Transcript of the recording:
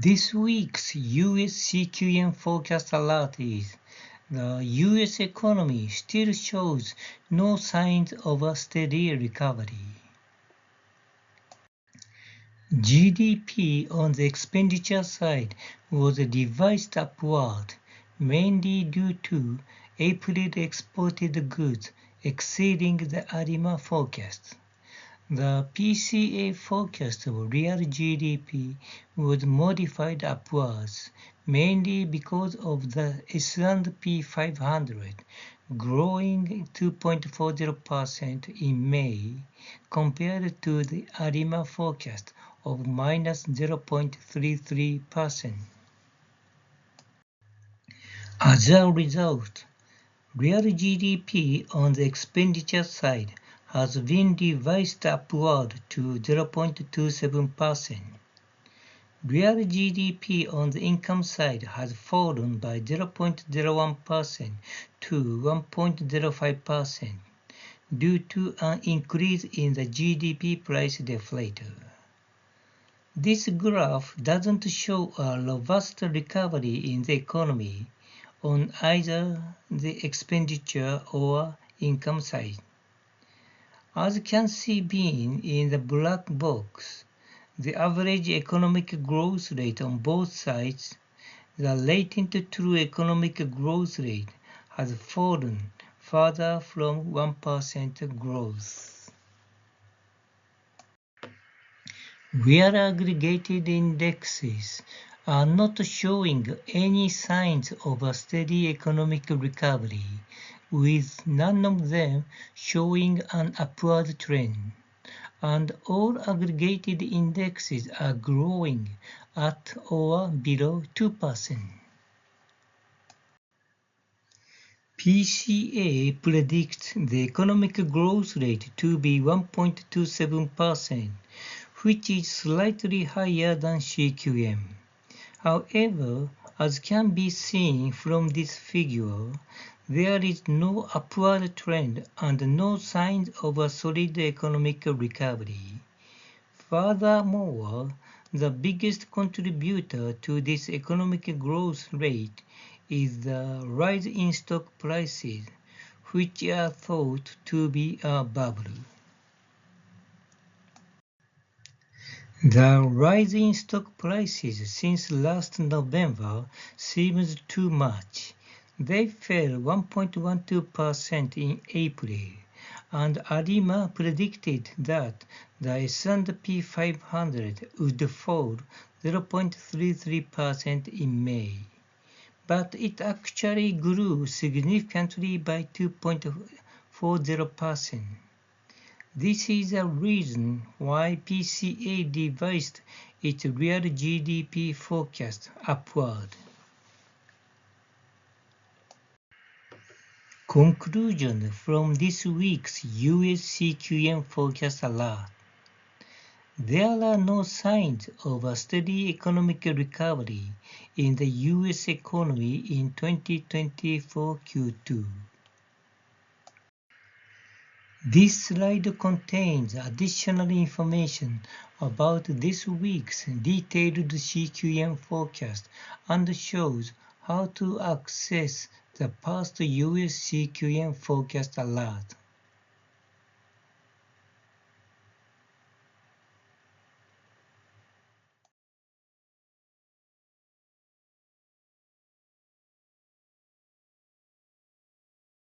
This week's US CQM Forecast Alert is the US economy still shows no signs of a steady recovery. GDP on the expenditure side was revised upward, mainly due to April exported goods exceeding the ARIMA forecast. The PCA forecast of real GDP was modified upwards, mainly because of the S&P 500 growing 2.40% in May compared to the ARIMA forecast of minus 0.33%. As a result, real GDP on the expenditure side has been revised upward to 0.27%. Real GDP on the income side has fallen by 0.01% to 1.05% due to an increase in the GDP price deflator. This graph doesn't show a robust recovery in the economy on either the expenditure or income side. As can be seen in the black box, the average economic growth rate on both sides, the latent true economic growth rate, has fallen further from 1% growth. Real aggregated indexes are not showing any signs of a steady economic recovery, with none of them showing an upward trend, and all aggregated indexes are growing at or below 2%. PCA predicts the economic growth rate to be 1.27%, which is slightly higher than CQM. However, as can be seen from this figure, there is no upward trend and no signs of a solid economic recovery. Furthermore, the biggest contributor to this economic growth rate is the rise in stock prices, which are thought to be a bubble. The rise in stock prices since last November seems too much. They fell 1.12% in April, and ARIMA predicted that the S&P 500 would fall 0.33% in May. But it actually grew significantly by 2.40%. This is a reason why PCA revised its real GDP forecast upward. Conclusion from this week's US CQM Forecast Alert. There are no signs of a steady economic recovery in the US economy in 2024 Q2. This slide contains additional information about this week's detailed CQM forecast and shows how to access the past US CQM Forecast Alert.